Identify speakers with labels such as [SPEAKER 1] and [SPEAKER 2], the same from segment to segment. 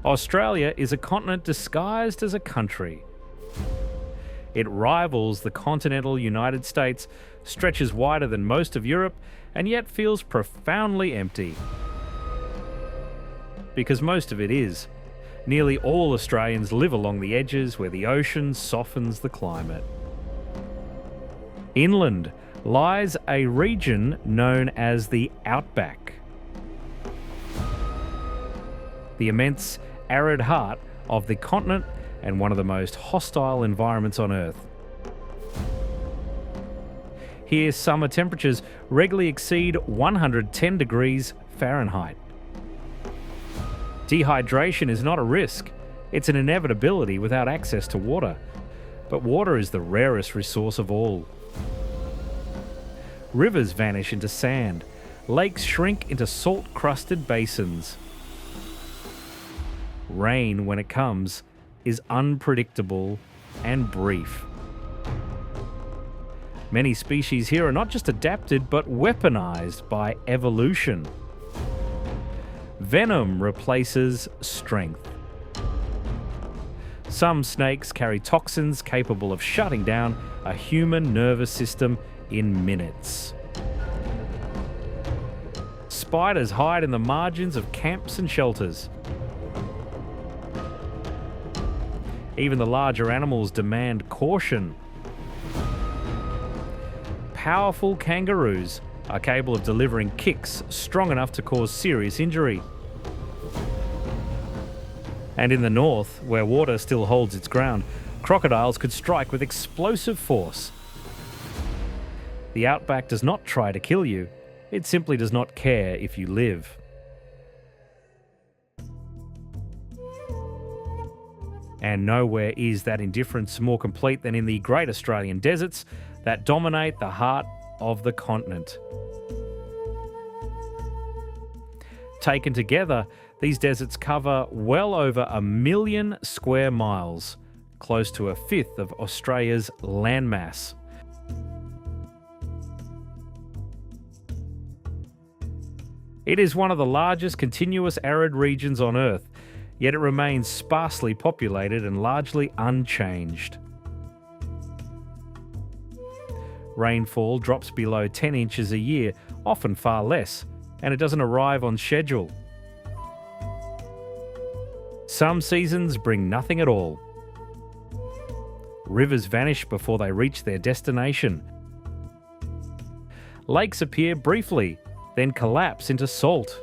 [SPEAKER 1] Australia is a continent disguised as a country. It rivals the continental United States, stretches wider than most of Europe, and yet feels profoundly empty. Because most of it is. Nearly all Australians live along the edges where the ocean softens the climate. Inland lies a region known as the Outback, the immense arid heart of the continent and one of the most hostile environments on Earth. Here, summer temperatures regularly exceed 110 degrees Fahrenheit. Dehydration is not a risk, it's an inevitability without access to water. But water is the rarest resource of all. Rivers vanish into sand, lakes shrink into salt-crusted basins. Rain, when it comes, is unpredictable and brief. Many species here are not just adapted, but weaponized by evolution. Venom replaces strength. Some snakes carry toxins capable of shutting down a human nervous system in minutes. Spiders hide in the margins of camps and shelters. Even the larger animals demand caution. Powerful kangaroos are capable of delivering kicks strong enough to cause serious injury. And in the north, where water still holds its ground, crocodiles could strike with explosive force. The outback does not try to kill you, it simply does not care if you live. And nowhere is that indifference more complete than in the Great Australian deserts that dominate the heart of the continent. Taken together, these deserts cover well over 1 million square miles, close to a fifth of Australia's landmass. It is one of the largest continuous arid regions on Earth, yet it remains sparsely populated and largely unchanged. Rainfall drops below 10 inches a year, often far less, and it doesn't arrive on schedule. Some seasons bring nothing at all. Rivers vanish before they reach their destination. Lakes appear briefly, then collapse into salt.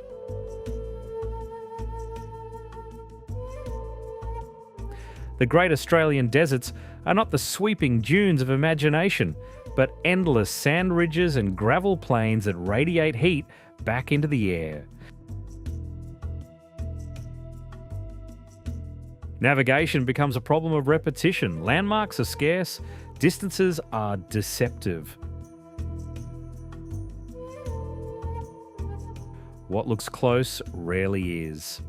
[SPEAKER 1] The Great Australian deserts are not the sweeping dunes of imagination, but endless sand ridges and gravel plains that radiate heat back into the air. Navigation becomes a problem of repetition. Landmarks are scarce, distances are deceptive. What looks close rarely is.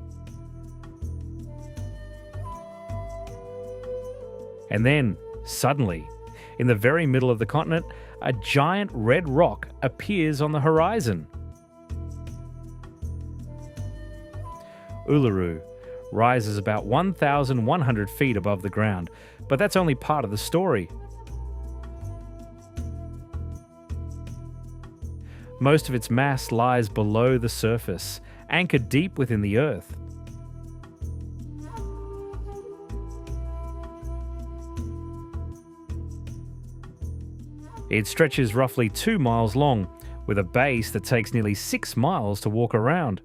[SPEAKER 1] And then, suddenly, in the very middle of the continent, a giant red rock appears on the horizon. Uluru rises about 1,100 feet above the ground, but that's only part of the story. Most of its mass lies below the surface, anchored deep within the earth. It stretches roughly 2 miles long, with a base that takes nearly 6 miles to walk around.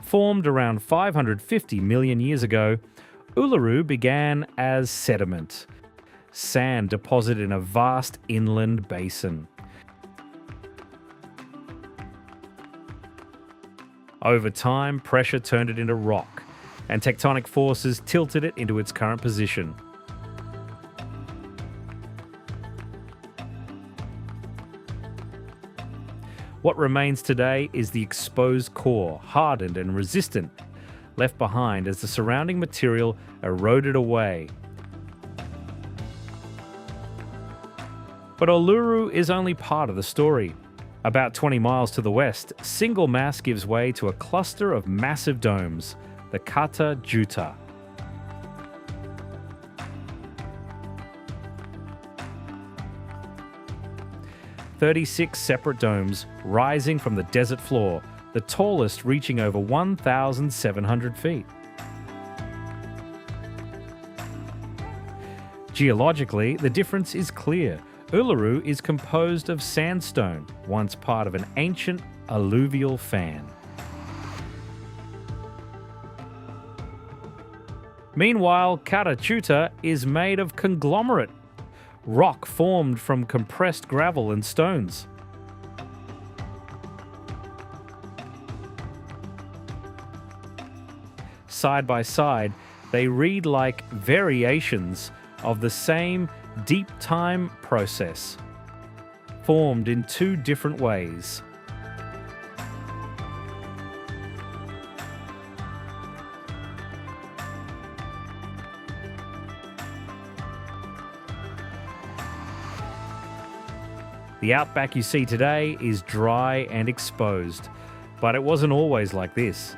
[SPEAKER 1] Formed around 550 million years ago, Uluru began as sediment, sand deposited in a vast inland basin. Over time, pressure turned it into rock, and tectonic forces tilted it into its current position. What remains today is the exposed core, hardened and resistant, left behind as the surrounding material eroded away. But Uluru is only part of the story. About 20 miles to the west, single mass gives way to a cluster of massive domes, the Kata Tjuta. "36 separate domes rising from the desert floor, the tallest reaching over 1,700 feet. Geologically, the difference is clear. Uluru is composed of sandstone, once part of an ancient alluvial fan. Meanwhile, Kata Tjuta is made of conglomerate, rock formed from compressed gravel and stones. Side by side, they read like variations of the same deep time process, formed in two different ways. The outback you see today is dry and exposed, but it wasn't always like this.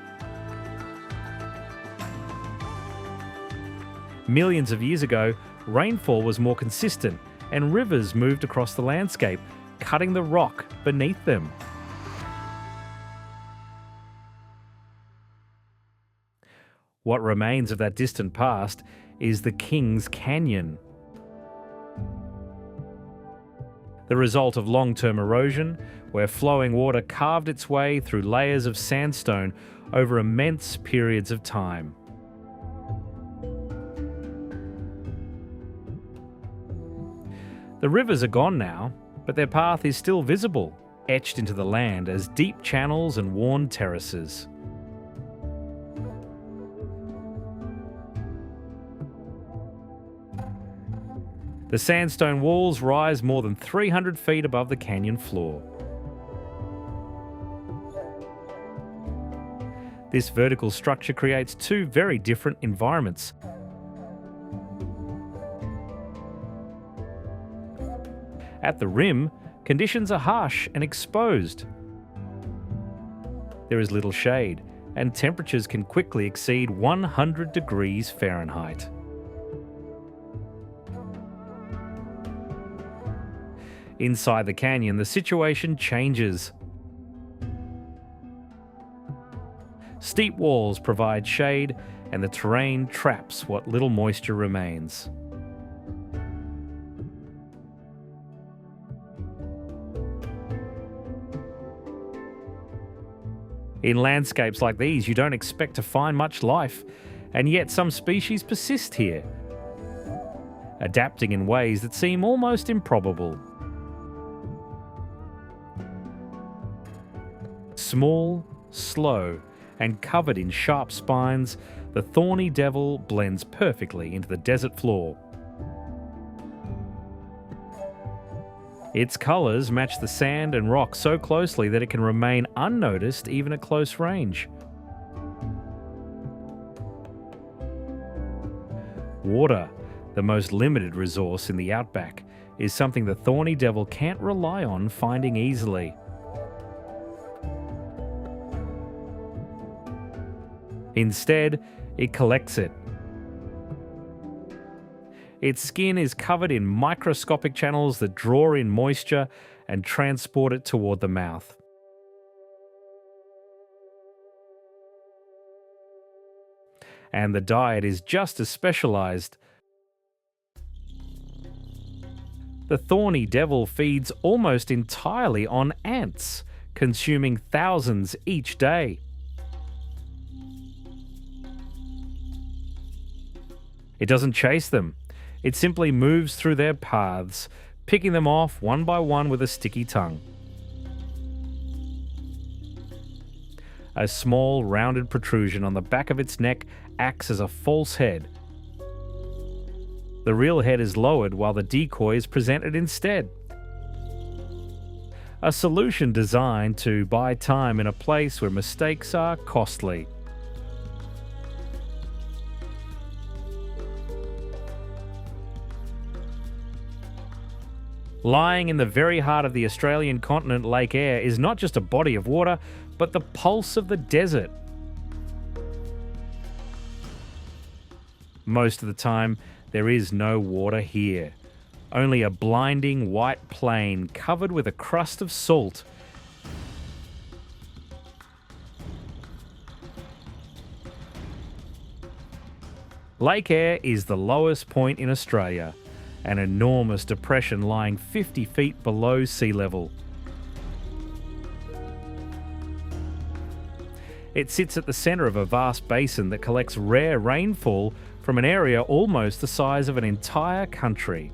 [SPEAKER 1] Millions of years ago, rainfall was more consistent and rivers moved across the landscape, cutting the rock beneath them. What remains of that distant past is the King's Canyon. The result of long-term erosion, where flowing water carved its way through layers of sandstone over immense periods of time. The rivers are gone now, but their path is still visible, etched into the land as deep channels and worn terraces. The sandstone walls rise more than 300 feet above the canyon floor. This vertical structure creates two very different environments. At the rim, conditions are harsh and exposed. There is little shade, and temperatures can quickly exceed 100 degrees Fahrenheit. Inside the canyon, the situation changes. Steep walls provide shade, and the terrain traps what little moisture remains. In landscapes like these, you don't expect to find much life, and yet some species persist here, adapting in ways that seem almost improbable. Small, slow, and covered in sharp spines, the thorny devil blends perfectly into the desert floor. Its colours match the sand and rock so closely that it can remain unnoticed even at close range. Water, the most limited resource in the outback, is something the thorny devil can't rely on finding easily. Instead, it collects it. Its skin is covered in microscopic channels that draw in moisture and transport it toward the mouth. And the diet is just as specialized. The thorny devil feeds almost entirely on ants, consuming thousands each day. It doesn't chase them. It simply moves through their paths, picking them off one by one with a sticky tongue. A small, rounded protrusion on the back of its neck acts as a false head. The real head is lowered while the decoy is presented instead. A solution designed to buy time in a place where mistakes are costly. Lying in the very heart of the Australian continent, Lake Eyre is not just a body of water, but the pulse of the desert. Most of the time, there is no water here. Only a blinding white plain covered with a crust of salt. Lake Eyre is the lowest point in Australia, an enormous depression lying 50 feet below sea level. It sits at the centre of a vast basin that collects rare rainfall from an area almost the size of an entire country.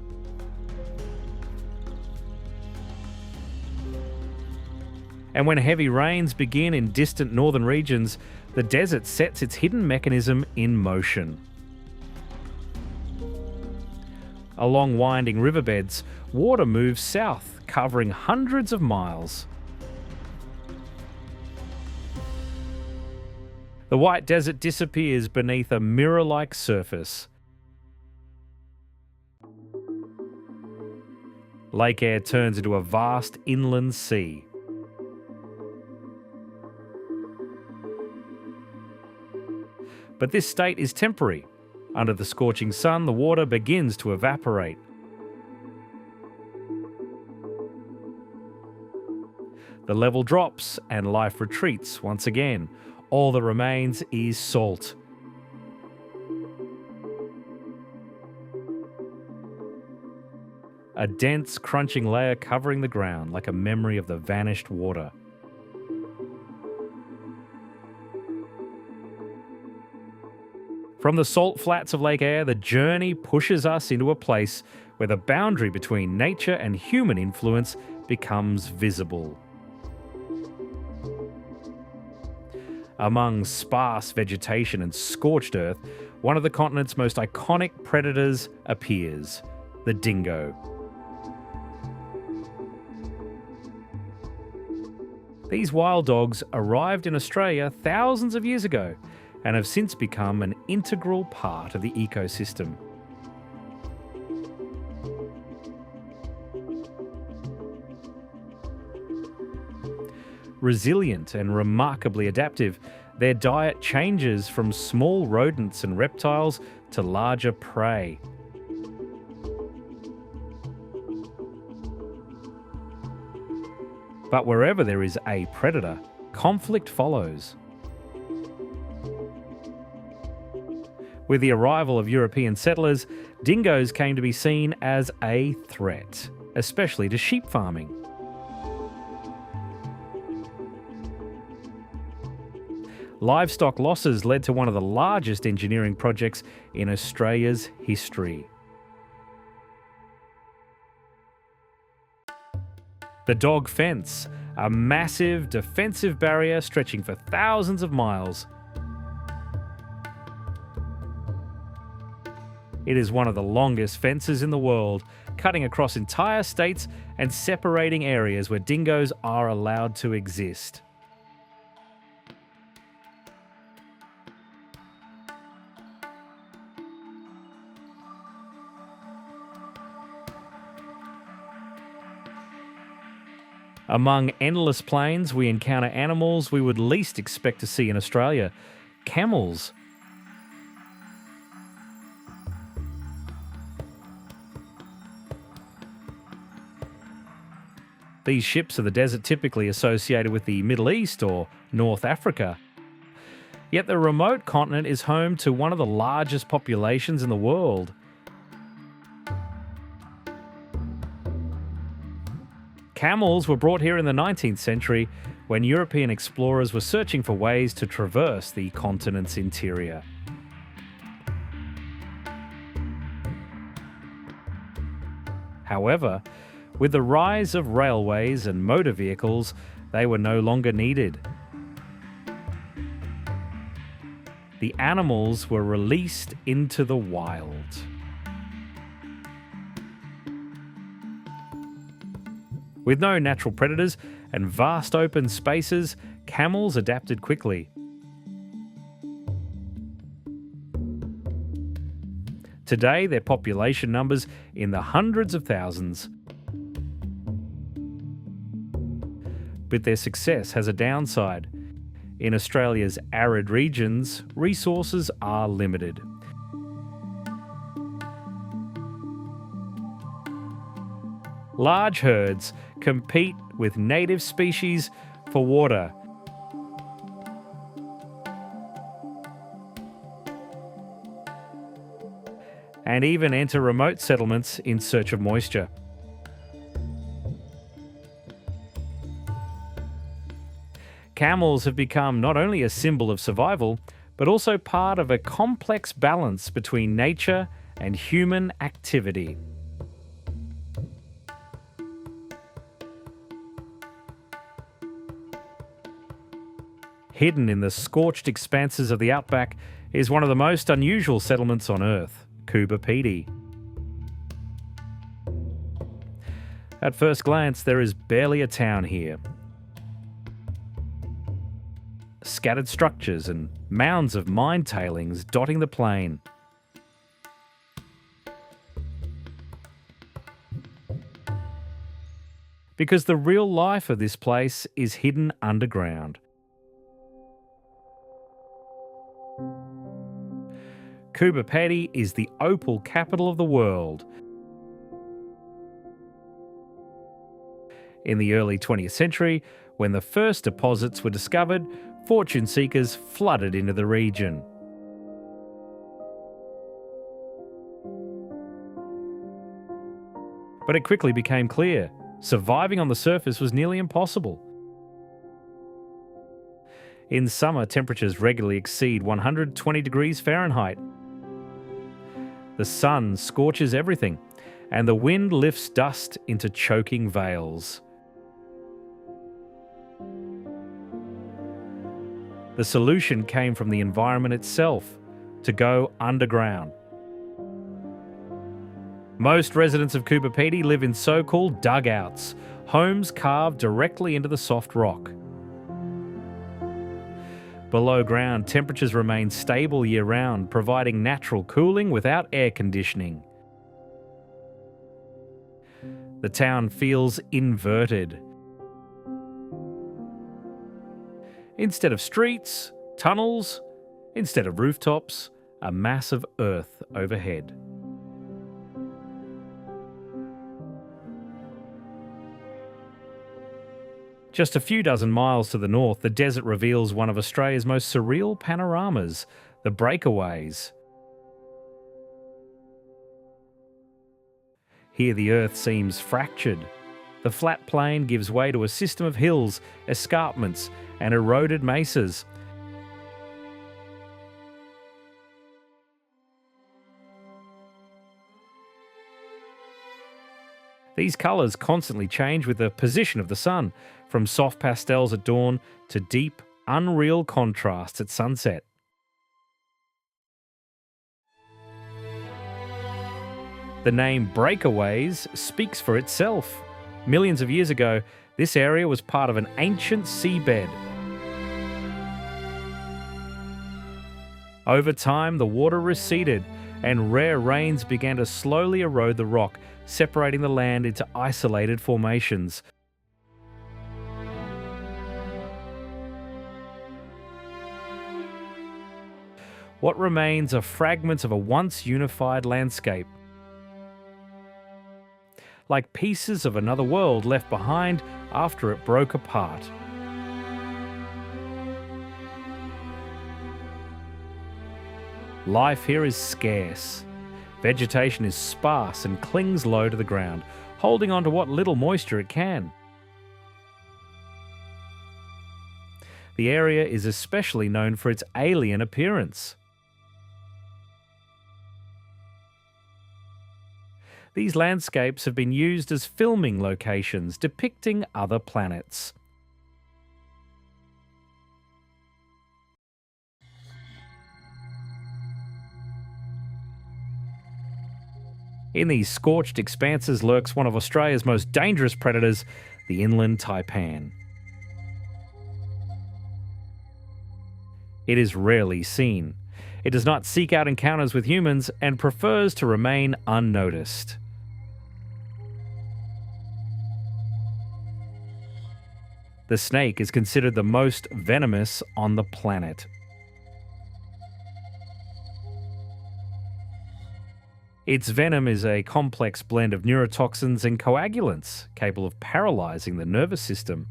[SPEAKER 1] And when heavy rains begin in distant northern regions, the desert sets its hidden mechanism in motion. Along winding riverbeds, water moves south, covering hundreds of miles. The white desert disappears beneath a mirror-like surface. Lake Eyre turns into a vast inland sea. But this state is temporary. Under the scorching sun, the water begins to evaporate. The level drops and life retreats once again. All that remains is salt. A dense, crunching layer covering the ground like a memory of the vanished water. From the salt flats of Lake Eyre, the journey pushes us into a place where the boundary between nature and human influence becomes visible. Among sparse vegetation and scorched earth, one of the continent's most iconic predators appears, the dingo. These wild dogs arrived in Australia thousands of years ago and have since become an integral part of the ecosystem. Resilient and remarkably adaptive, their diet changes from small rodents and reptiles to larger prey. But wherever there is a predator, conflict follows. With the arrival of European settlers, dingoes came to be seen as a threat, especially to sheep farming. Livestock losses led to one of the largest engineering projects in Australia's history. The dog fence, a massive defensive barrier stretching for thousands of miles. It is one of the longest fences in the world, cutting across entire states and separating areas where dingoes are allowed to exist. Among endless plains, we encounter animals we would least expect to see in Australia. Camels. These ships are the desert typically associated with the Middle East or North Africa. Yet the remote continent is home to one of the largest populations in the world. Camels were brought here in the 19th century when European explorers were searching for ways to traverse the continent's interior. However, with the rise of railways and motor vehicles, they were no longer needed. The animals were released into the wild. With no natural predators and vast open spaces, camels adapted quickly. Today, their population numbers in the hundreds of thousands. but their success has a downside. In Australia's arid regions, resources are limited. Large herds compete with native species for water. And even enter remote settlements in search of moisture. Camels have become not only a symbol of survival, but also part of a complex balance between nature and human activity. Hidden in the scorched expanses of the Outback is one of the most unusual settlements on Earth, Coober Pedy. At first glance, there is barely a town here. Scattered structures and mounds of mine tailings dotting the plain. Because the real life of this place is hidden underground. Coober Pedy is the opal capital of the world. In the early 20th century, when the first deposits were discovered, fortune seekers flooded into the region. But it quickly became clear, surviving on the surface was nearly impossible. In summer, temperatures regularly exceed 120 degrees Fahrenheit. The sun scorches everything, and the wind lifts dust into choking veils. The solution came from the environment itself, to go underground. Most residents of Coober Pedy live in so-called dugouts, homes carved directly into the soft rock. Below ground, temperatures remain stable year-round, providing natural cooling without air conditioning. The town feels inverted. Instead of streets, tunnels. Instead of rooftops, a mass of earth overhead. Just a few dozen miles to the north, the desert reveals one of Australia's most surreal panoramas, the Breakaways. Here the earth seems fractured. The flat plain gives way to a system of hills, escarpments, and eroded mesas. These colours constantly change with the position of the sun, from soft pastels at dawn to deep, unreal contrasts at sunset. The name Breakaways speaks for itself. Millions of years ago, this area was part of an ancient seabed. Over time, the water receded, and rare rains began to slowly erode the rock, separating the land into isolated formations. What remains are fragments of a once unified landscape, like pieces of another world left behind after it broke apart. Life here is scarce. Vegetation is sparse and clings low to the ground, holding on to what little moisture it can. The area is especially known for its alien appearance. These landscapes have been used as filming locations depicting other planets. In these scorched expanses lurks one of Australia's most dangerous predators, the inland taipan. It is rarely seen. It does not seek out encounters with humans and prefers to remain unnoticed. The The snake is considered the most venomous on the planet. Its venom is a complex blend of neurotoxins and coagulants, capable of paralyzing the nervous system.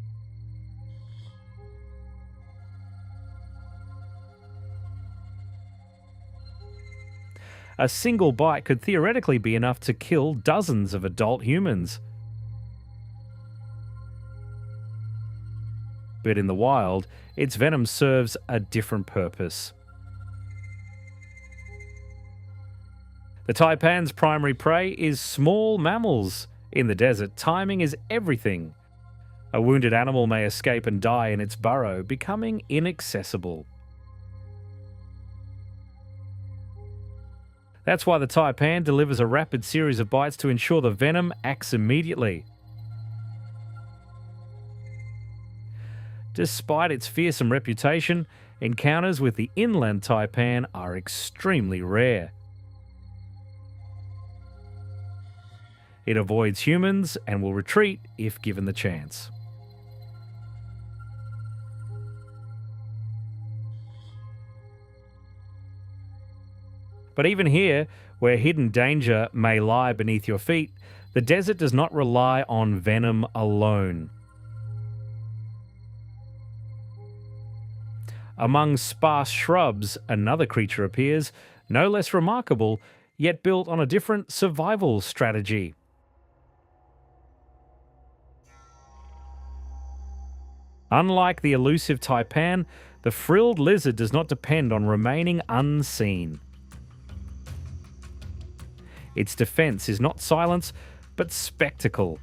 [SPEAKER 1] A single bite could theoretically be enough to kill dozens of adult humans. But in the wild, its venom serves a different purpose. The taipan's primary prey is small mammals. In the desert, timing is everything. A wounded animal may escape and die in its burrow, becoming inaccessible. That's why the taipan delivers a rapid series of bites to ensure the venom acts immediately. Despite its fearsome reputation, encounters with the inland taipan are extremely rare. It avoids humans and will retreat if given the chance. But even here, where hidden danger may lie beneath your feet, the desert does not rely on venom alone. Among sparse shrubs, another creature appears, no less remarkable, yet built on a different survival strategy. Unlike the elusive taipan, the frilled lizard does not depend on remaining unseen. Its defense is not silence, but spectacle.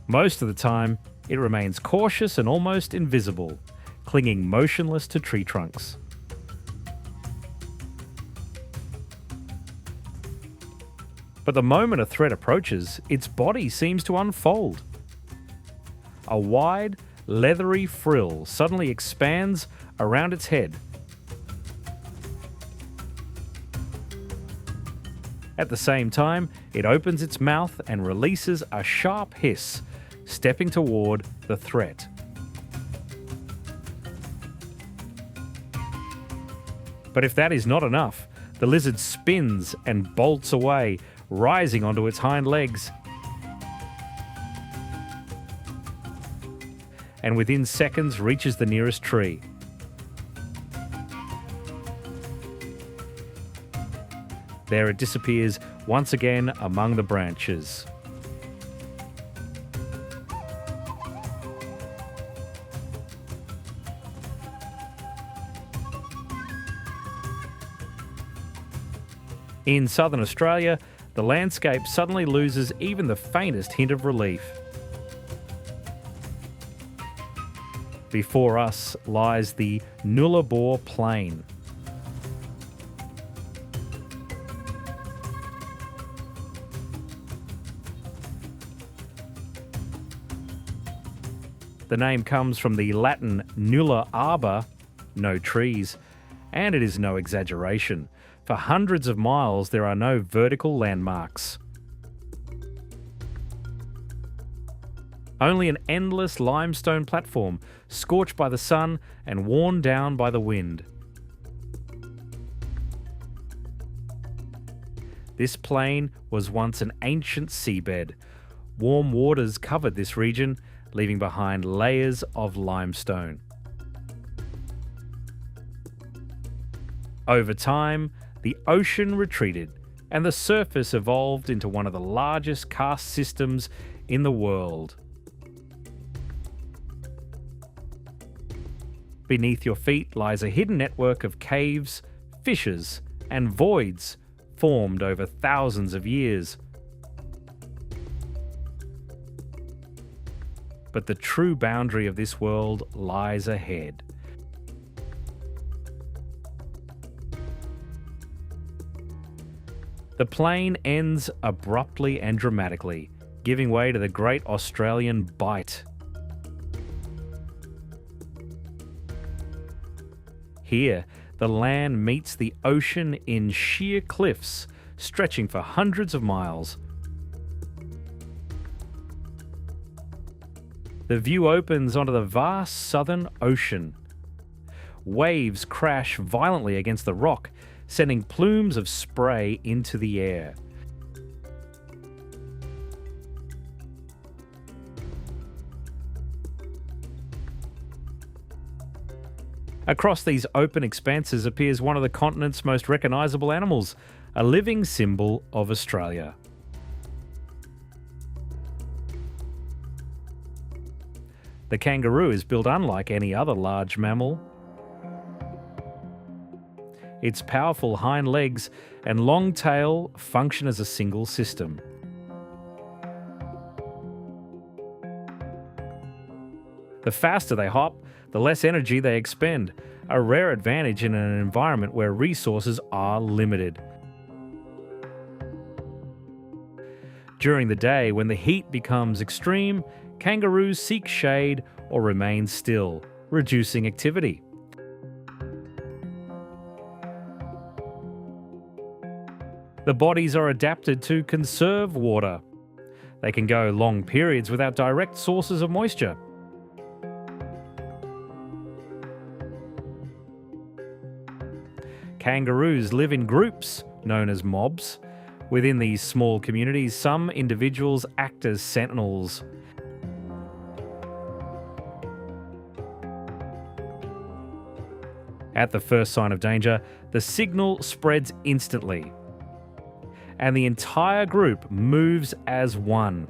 [SPEAKER 1] Most of the time, it remains cautious and almost invisible, clinging motionless to tree trunks. But the moment a threat approaches, its body seems to unfold. A wide, leathery frill suddenly expands around its head. At the same time, it opens its mouth and releases a sharp hiss, stepping toward the threat. But if that is not enough, the lizard spins and bolts away, rising onto its hind legs. And within seconds reaches the nearest tree. There it disappears once again among the branches. In southern Australia, the landscape suddenly loses even the faintest hint of relief. Before us lies the Nullarbor Plain. The name comes from the Latin nulla arbor, no trees, and it is no exaggeration. For hundreds of miles there are no vertical landmarks. Only an endless limestone platform, scorched by the sun and worn down by the wind. This plain was once an ancient seabed. Warm waters covered this region, leaving behind layers of limestone. Over time, the ocean retreated, and the surface evolved into one of the largest karst systems in the world. Beneath your feet lies a hidden network of caves, fissures, and voids formed over thousands of years. But the true boundary of this world lies ahead. The plain ends abruptly and dramatically, giving way to the Great Australian Bight. Here, the land meets the ocean in sheer cliffs, stretching for hundreds of miles. The view opens onto the vast southern ocean. Waves crash violently against the rock, sending plumes of spray into the air. Across these open expanses appears one of the continent's most recognisable animals, a living symbol of Australia. The kangaroo is built unlike any other large mammal. Its powerful hind legs and long tail function as a single system. The faster they hop, the less energy they expend, a rare advantage in an environment where resources are limited. During the day, when the heat becomes extreme, kangaroos seek shade or remain still, reducing activity. The bodies are adapted to conserve water. They can go long periods without direct sources of moisture. Kangaroos live in groups, known as mobs. Within these small communities, some individuals act as sentinels. At the first sign of danger, the signal spreads instantly, and the entire group moves as one.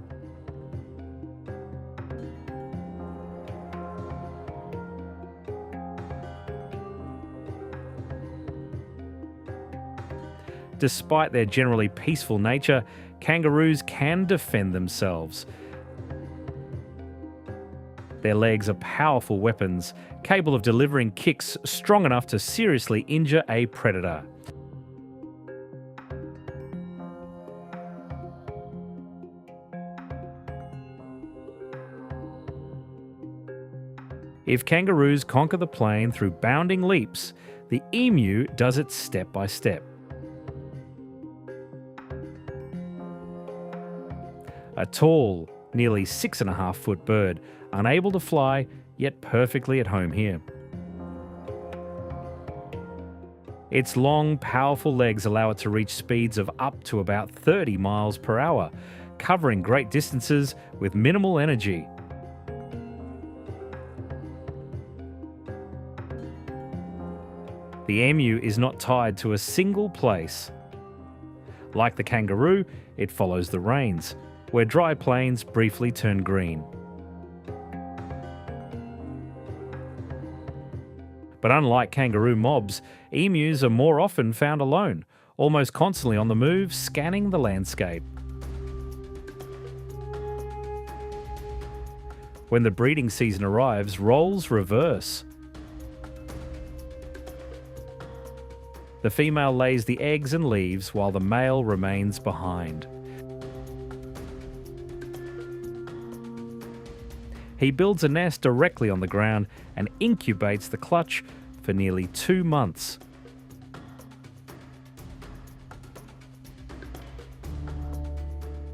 [SPEAKER 1] Despite their generally peaceful nature, kangaroos can defend themselves. Their legs are powerful weapons, capable of delivering kicks strong enough to seriously injure a predator. If kangaroos conquer the plain through bounding leaps, the emu does it step by step. A tall, nearly 6.5-foot bird, unable to fly, yet perfectly at home here. Its long, powerful legs allow it to reach speeds of up to about 30 miles per hour, covering great distances with minimal energy. The emu is not tied to a single place. Like the kangaroo, it follows the rains, where dry plains briefly turn green. But unlike kangaroo mobs, emus are more often found alone, almost constantly on the move, scanning the landscape. When the breeding season arrives, roles reverse. The female lays the eggs and leaves while the male remains behind. He builds a nest directly on the ground and incubates the clutch for nearly 2 months.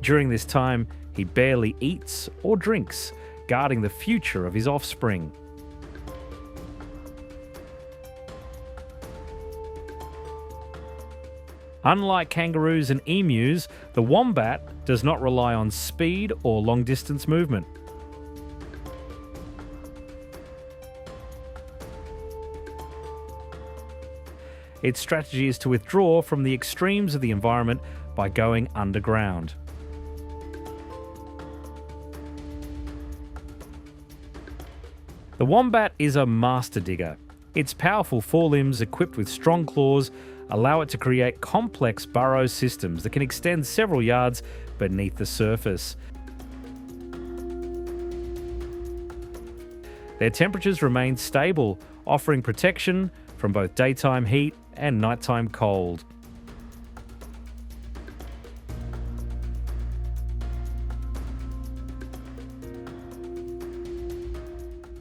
[SPEAKER 1] During this time, he barely eats or drinks, guarding the future of his offspring. Unlike kangaroos and emus, the wombat does not rely on speed or long-distance movement. Its strategy is to withdraw from the extremes of the environment by going underground. The wombat is a master digger. Its powerful forelimbs, equipped with strong claws, allow it to create complex burrow systems that can extend several yards beneath the surface. Their temperatures remain stable, offering protection from both daytime heat and nighttime cold.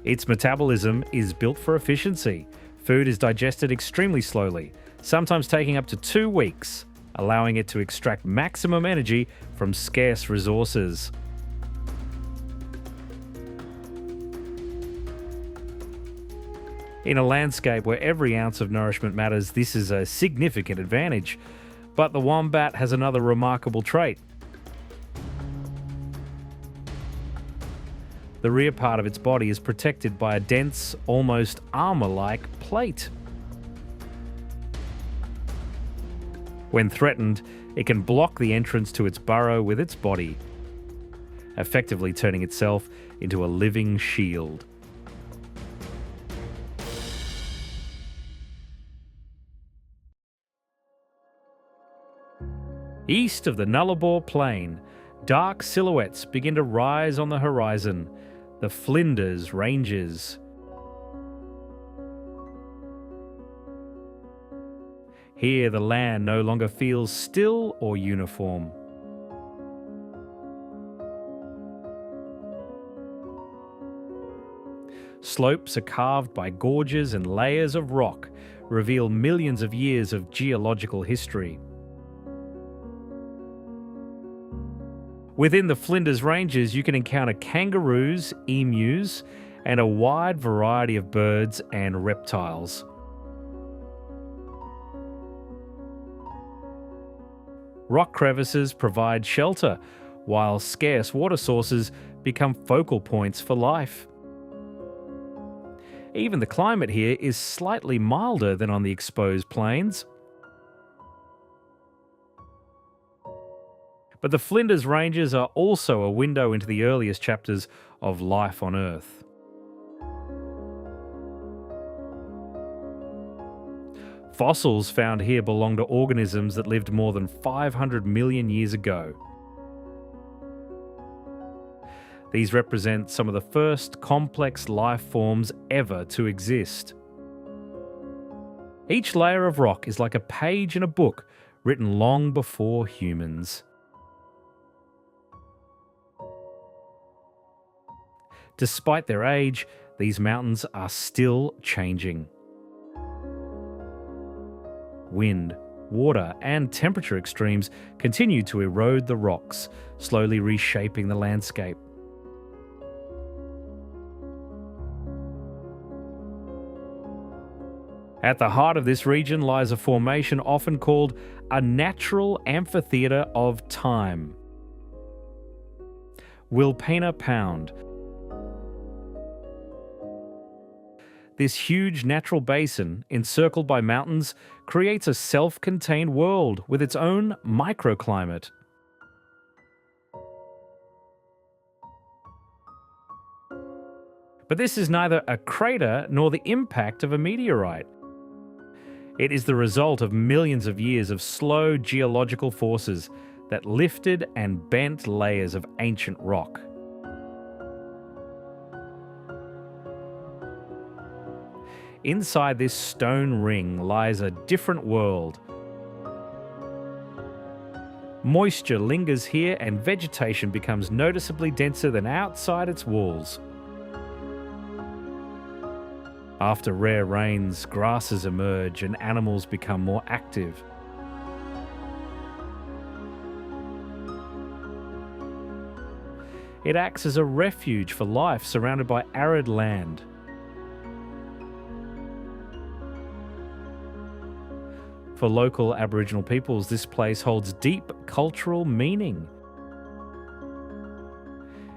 [SPEAKER 1] Its metabolism is built for efficiency. Food is digested extremely slowly, sometimes taking up to 2 weeks, allowing it to extract maximum energy from scarce resources. In a landscape where every ounce of nourishment matters, this is a significant advantage. But the wombat has another remarkable trait. The rear part of its body is protected by a dense, almost armor-like plate. When threatened, it can block the entrance to its burrow with its body, effectively turning itself into a living shield. East of the Nullarbor Plain, dark silhouettes begin to rise on the horizon, the Flinders Ranges. Here the land no longer feels still or uniform. Slopes are carved by gorges and layers of rock, reveal millions of years of geological history. Within the Flinders Ranges, you can encounter kangaroos, emus, and a wide variety of birds and reptiles. Rock crevices provide shelter, while scarce water sources become focal points for life. Even the climate here is slightly milder than on the exposed plains. But the Flinders Ranges are also a window into the earliest chapters of life on Earth. Fossils found here belong to organisms that lived more than 500 million years ago. These represent some of the first complex life forms ever to exist. Each layer of rock is like a page in a book written long before humans. Despite their age, these mountains are still changing. Wind, water, and temperature extremes continue to erode the rocks, slowly reshaping the landscape. At the heart of this region lies a formation often called a natural amphitheatre of time. Wilpena Pound. This huge natural basin, encircled by mountains, creates a self-contained world with its own microclimate. But this is neither a crater nor the impact of a meteorite. It is the result of millions of years of slow geological forces that lifted and bent layers of ancient rock. Inside this stone ring lies a different world. Moisture lingers here and vegetation becomes noticeably denser than outside its walls. After rare rains, grasses emerge and animals become more active. It acts as a refuge for life surrounded by arid land. For local Aboriginal peoples, this place holds deep cultural meaning.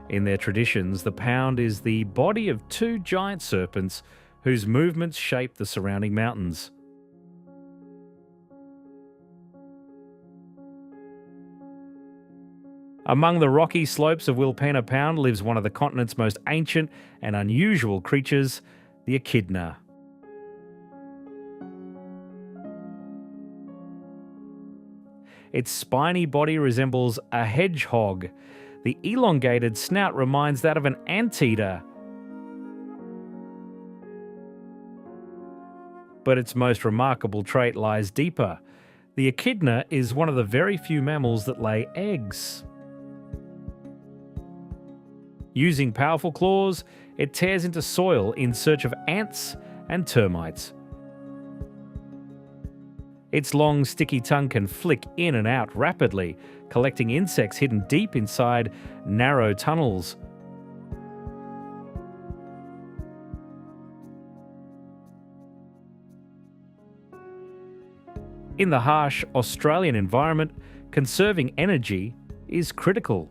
[SPEAKER 1] In their traditions, the pound is the body of two giant serpents whose movements shape the surrounding mountains. Among the rocky slopes of Wilpena Pound lives one of the continent's most ancient and unusual creatures, the echidna. Its spiny body resembles a hedgehog. The elongated snout reminds that of an anteater. But its most remarkable trait lies deeper. The echidna is one of the very few mammals that lay eggs. Using powerful claws, it tears into soil in search of ants and termites. Its long, sticky tongue can flick in and out rapidly, collecting insects hidden deep inside narrow tunnels. In the harsh Australian environment, conserving energy is critical.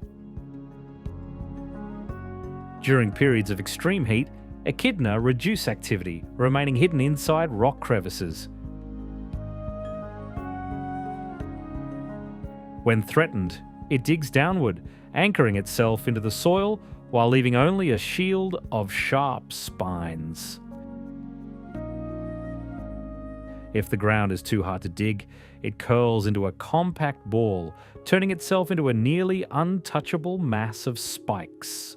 [SPEAKER 1] During periods of extreme heat, echidna reduce activity, remaining hidden inside rock crevices. When threatened, it digs downward, anchoring itself into the soil while leaving only a shield of sharp spines. If the ground is too hard to dig, it curls into a compact ball, turning itself into a nearly untouchable mass of spikes.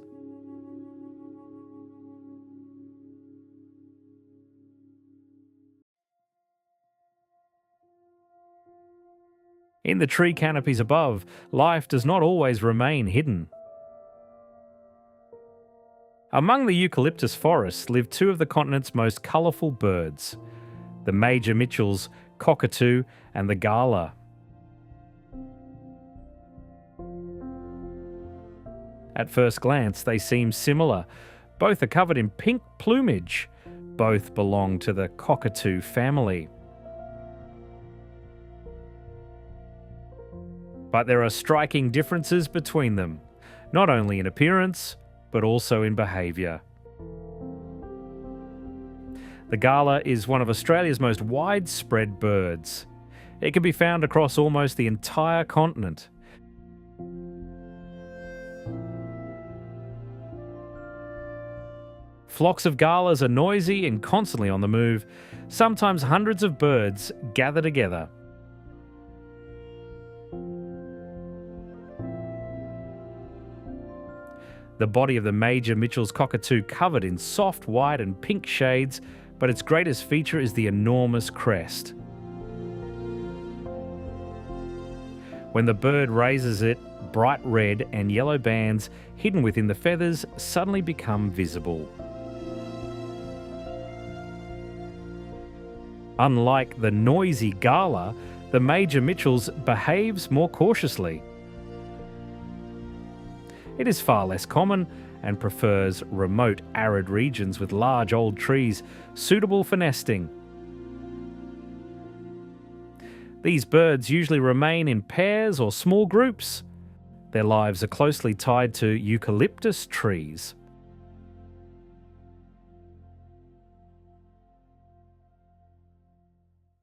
[SPEAKER 1] In the tree canopies above, life does not always remain hidden. Among the eucalyptus forests live two of the continent's most colourful birds, the major Mitchell's cockatoo and the gala. At first glance, they seem similar. Both are covered in pink plumage. Both belong to the cockatoo family. But there are striking differences between them, not only in appearance, but also in behaviour. The gala is one of Australia's most widespread birds. It can be found across almost the entire continent. Flocks of galas are noisy and constantly on the move. Sometimes hundreds of birds gather together. The body of the major Mitchell's cockatoo covered in soft white and pink shades, but its greatest feature is the enormous crest. When the bird raises it, bright red and yellow bands hidden within the feathers suddenly become visible. Unlike the noisy gala, the major Mitchell's behaves more cautiously. It is far less common and prefers remote arid regions with large old trees suitable for nesting. These birds usually remain in pairs or small groups. Their lives are closely tied to eucalyptus trees.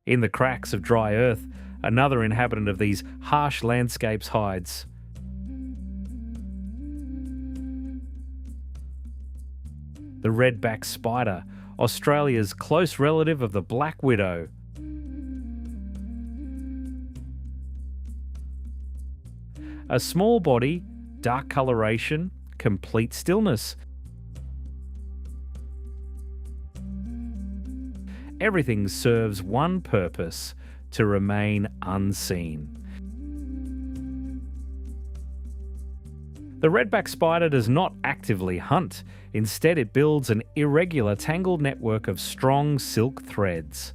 [SPEAKER 1] In the cracks of dry earth, another inhabitant of these harsh landscapes hides. The redback spider, Australia's close relative of the black widow. A small body, dark coloration, complete stillness. Everything serves one purpose: to remain unseen. The redback spider does not actively hunt. Instead, it builds an irregular tangled network of strong silk threads.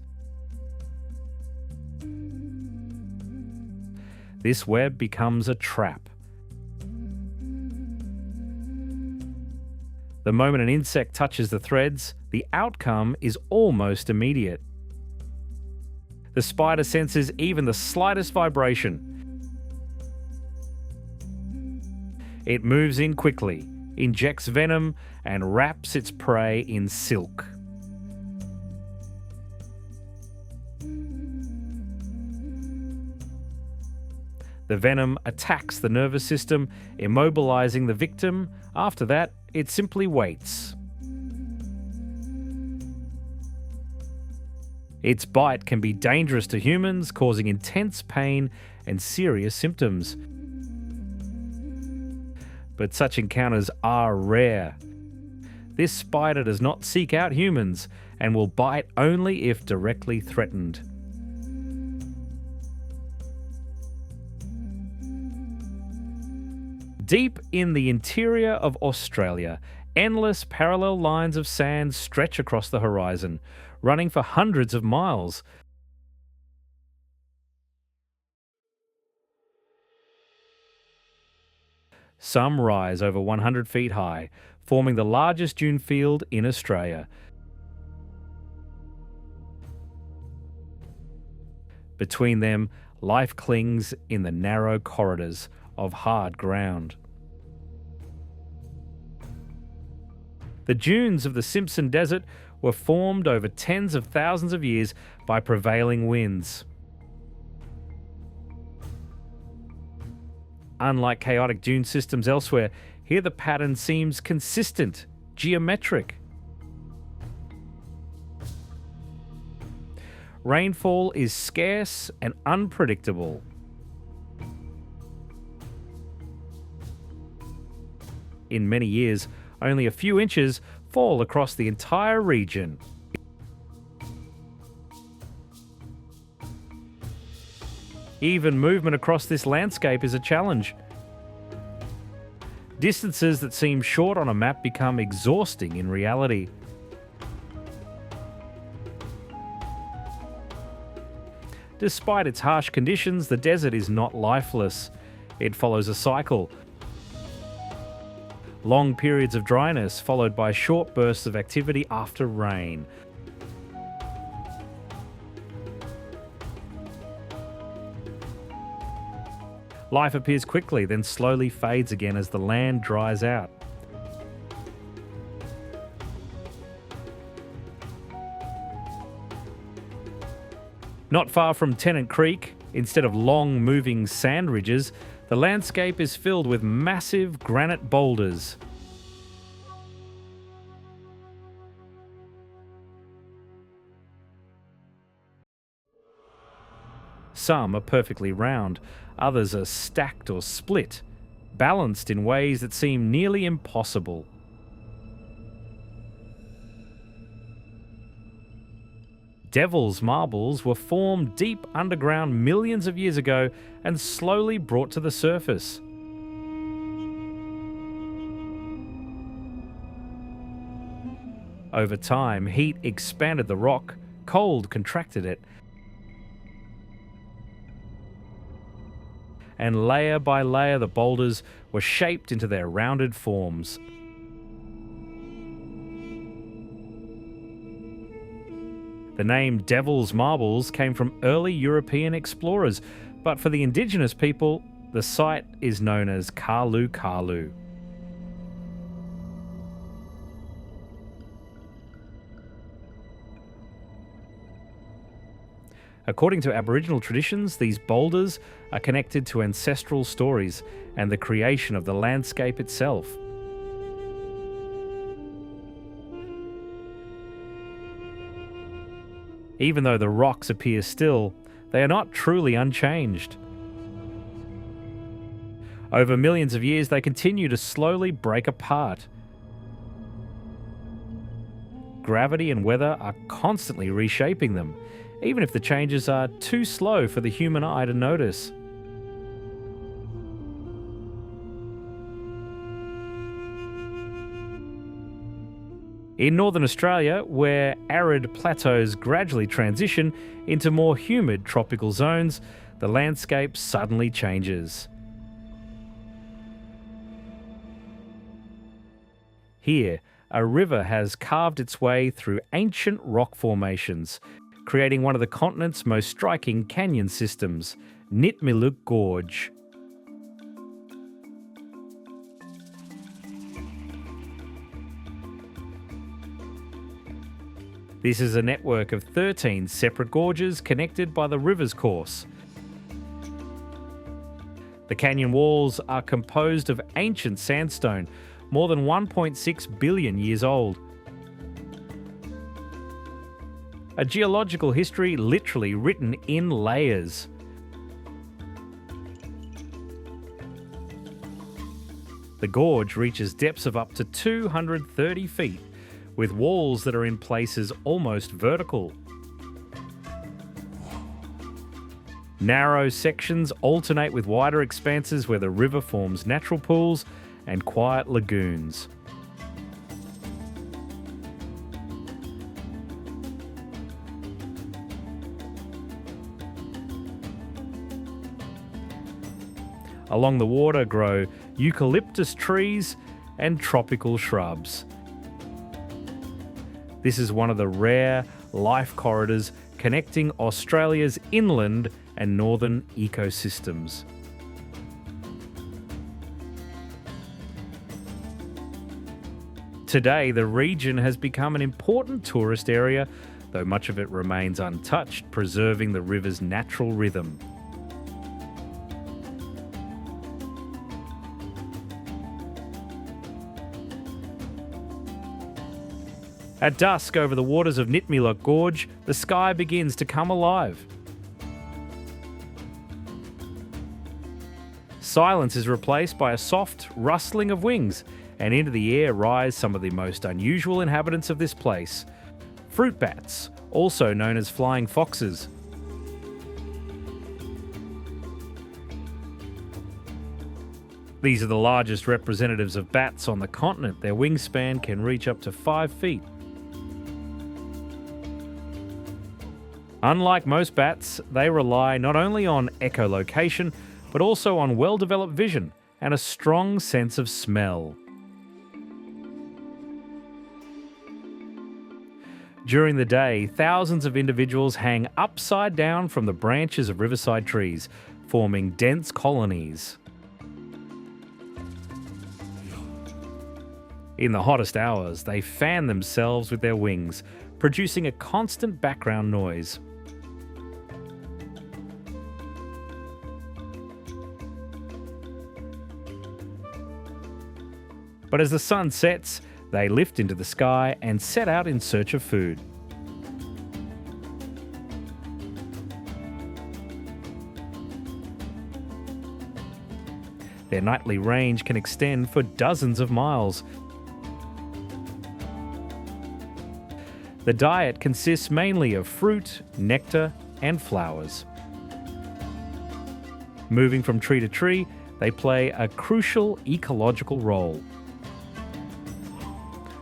[SPEAKER 1] This web becomes a trap. The moment an insect touches the threads, the outcome is almost immediate. The spider senses even the slightest vibration. It moves in quickly, injects venom, and wraps its prey in silk. The venom attacks the nervous system, immobilizing the victim. After that, it simply waits. Its bite can be dangerous to humans, causing intense pain and serious symptoms. But such encounters are rare. This spider does not seek out humans and will bite only if directly threatened. Deep in the interior of Australia, endless parallel lines of sand stretch across the horizon, running for hundreds of miles. Some rise over 100 feet high, forming the largest dune field in Australia. Between them, life clings in the narrow corridors of hard ground. The dunes of the Simpson Desert were formed over tens of thousands of years by prevailing winds. Unlike chaotic dune systems elsewhere, here the pattern seems consistent, geometric. Rainfall is scarce and unpredictable. In many years, only a few inches fall across the entire region. Even movement across this landscape is a challenge. Distances that seem short on a map become exhausting in reality. Despite its harsh conditions, the desert is not lifeless. It follows a cycle. Long periods of dryness followed by short bursts of activity after rain. Life appears quickly, then slowly fades again as the land dries out. Not far from Tennant Creek, instead of long moving sand ridges, the landscape is filled with massive granite boulders. Some are perfectly round, others are stacked or split, balanced in ways that seem nearly impossible. Devil's marbles were formed deep underground millions of years ago and slowly brought to the surface. Over time, heat expanded the rock, cold contracted it, and layer by layer the boulders were shaped into their rounded forms. The name Devil's Marbles came from early European explorers, but for the indigenous people, the site is known as Karlu Karlu. According to Aboriginal traditions, these boulders are connected to ancestral stories and the creation of the landscape itself. Even though the rocks appear still, they are not truly unchanged. Over millions of years, they continue to slowly break apart. Gravity and weather are constantly reshaping them, even if the changes are too slow for the human eye to notice. In northern Australia, where arid plateaus gradually transition into more humid tropical zones, the landscape suddenly changes. Here, a river has carved its way through ancient rock formations, creating one of the continent's most striking canyon systems, Nitmiluk Gorge. This is a network of 13 separate gorges connected by the river's course. The canyon walls are composed of ancient sandstone, more than 1.6 billion years old. A geological history literally written in layers. The gorge reaches depths of up to 230 feet, with walls that are in places almost vertical. Narrow sections alternate with wider expanses where the river forms natural pools and quiet lagoons. Along the water grow eucalyptus trees and tropical shrubs. This is one of the rare life corridors connecting Australia's inland and northern ecosystems. Today, the region has become an important tourist area, though much of it remains untouched, preserving the river's natural rhythm. At dusk over the waters of Nitmiluk Gorge, the sky begins to come alive. Silence is replaced by a soft rustling of wings, and into the air rise some of the most unusual inhabitants of this place. Fruit bats, also known as flying foxes. These are the largest representatives of bats on the continent. Their wingspan can reach up to 5 feet. Unlike most bats, they rely not only on echolocation, but also on well-developed vision and a strong sense of smell. During the day, thousands of individuals hang upside down from the branches of riverside trees, forming dense colonies. In the hottest hours, they fan themselves with their wings, producing a constant background noise. But as the sun sets, they lift into the sky and set out in search of food. Their nightly range can extend for dozens of miles. The diet consists mainly of fruit, nectar, and flowers. Moving from tree to tree, they play a crucial ecological role,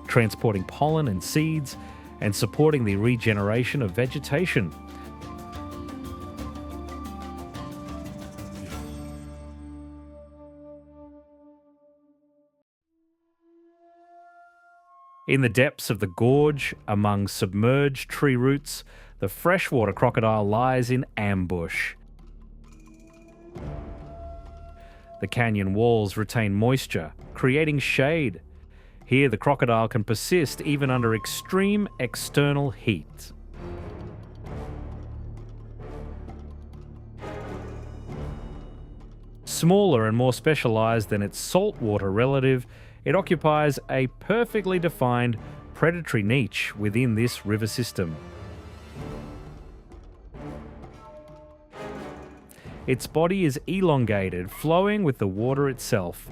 [SPEAKER 1] transporting pollen and seeds and supporting the regeneration of vegetation. In the depths of the gorge, among submerged tree roots, the freshwater crocodile lies in ambush. The canyon walls retain moisture, creating shade. Here, the crocodile can persist even under extreme external heat. Smaller and more specialized than its saltwater relative, it occupies a perfectly defined predatory niche within this river system. Its body is elongated, flowing with the water itself.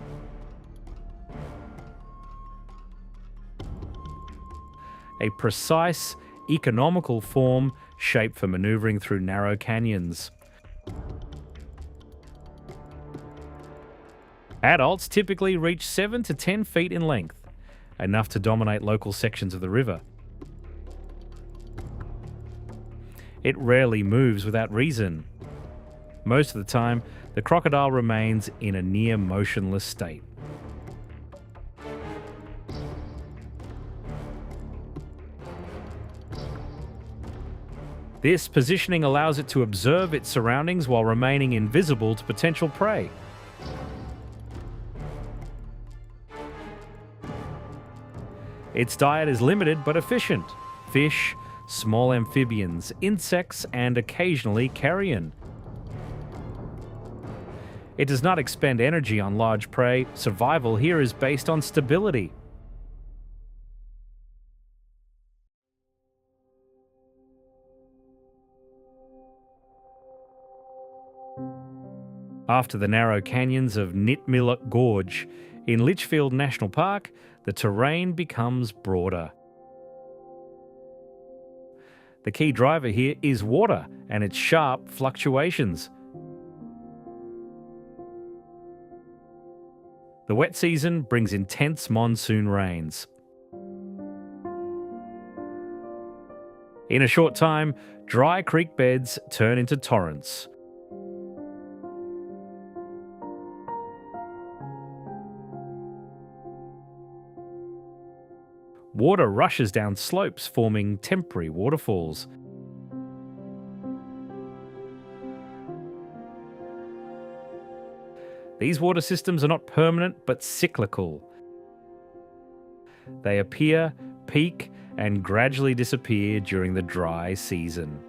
[SPEAKER 1] A precise, economical form shaped for maneuvering through narrow canyons. Adults typically reach 7 to 10 feet in length, enough to dominate local sections of the river. It rarely moves without reason. Most of the time, the crocodile remains in a near motionless state. This positioning allows it to observe its surroundings while remaining invisible to potential prey. Its diet is limited but efficient: fish, small amphibians, insects, and occasionally carrion. It does not expend energy on large prey. Survival here is based on stability. After the narrow canyons of Nitmiluk Gorge in Litchfield National Park, the terrain becomes broader. The key driver here is water and its sharp fluctuations. The wet season brings intense monsoon rains. In a short time, dry creek beds turn into torrents. Water rushes down slopes, forming temporary waterfalls. These water systems are not permanent but cyclical. They appear, peak, and gradually disappear during the dry season.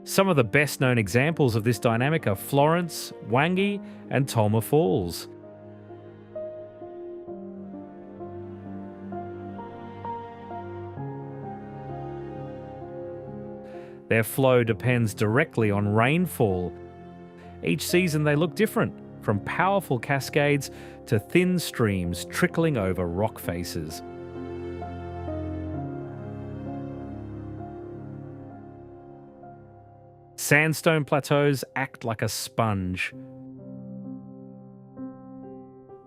[SPEAKER 1] Some of the best-known examples of this dynamic are Florence, Wangi, and Tolma Falls. Their flow depends directly on rainfall. Each season they look different, from powerful cascades to thin streams trickling over rock faces. Sandstone plateaus act like a sponge.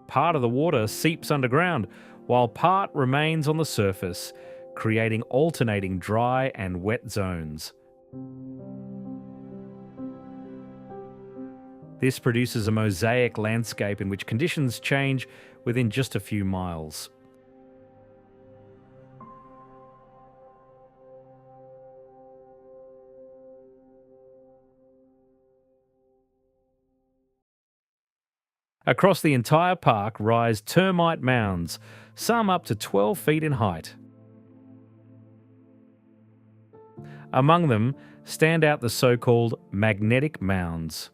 [SPEAKER 1] Part of the water seeps underground, while part remains on the surface, creating alternating dry and wet zones. This produces a mosaic landscape in which conditions change within just a few miles. Across the entire park rise termite mounds, some up to 12 feet in height. Among them stand out the so-called magnetic mounds.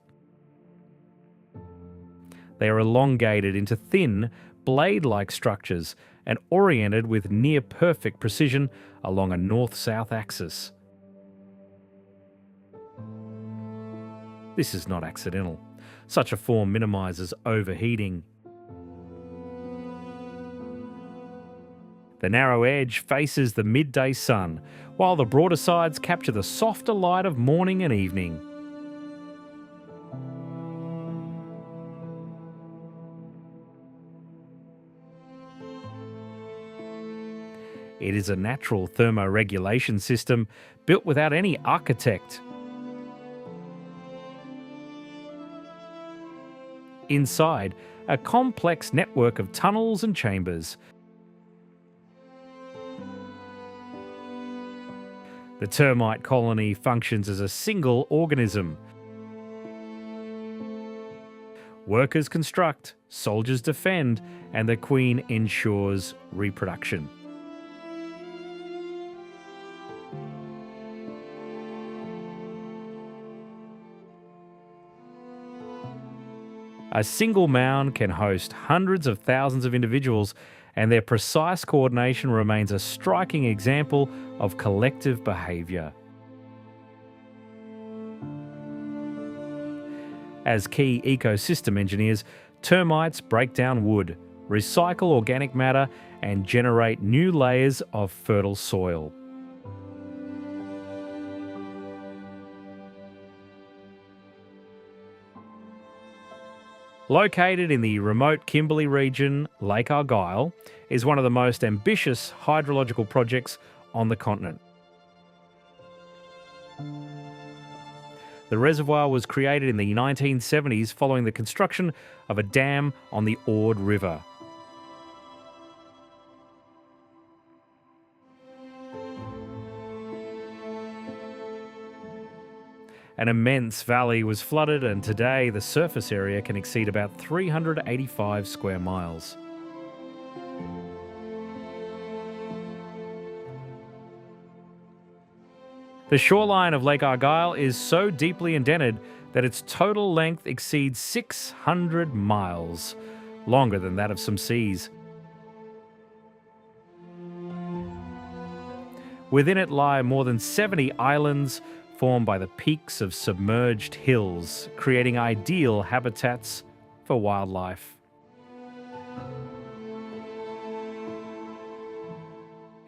[SPEAKER 1] They are elongated into thin, blade-like structures and oriented with near-perfect precision along a north-south axis. This is not accidental. Such a form minimises overheating. The narrow edge faces the midday sun, while the broader sides capture the softer light of morning and evening. It is a natural thermoregulation system built without any architect. Inside, a complex network of tunnels and chambers. The termite colony functions as a single organism. Workers construct, soldiers defend, and the queen ensures reproduction. A single mound can host hundreds of thousands of individuals, and their precise coordination remains a striking example of collective behaviour. As key ecosystem engineers, termites break down wood, recycle organic matter, and generate new layers of fertile soil. Located in the remote Kimberley region, Lake Argyle is one of the most ambitious hydrological projects on the continent. The reservoir was created in the 1970s following the construction of a dam on the Ord River. An immense valley was flooded, and today the surface area can exceed about 385 square miles. The shoreline of Lake Argyle is so deeply indented that its total length exceeds 600 miles, longer than that of some seas. Within it lie more than 70 islands formed by the peaks of submerged hills, creating ideal habitats for wildlife.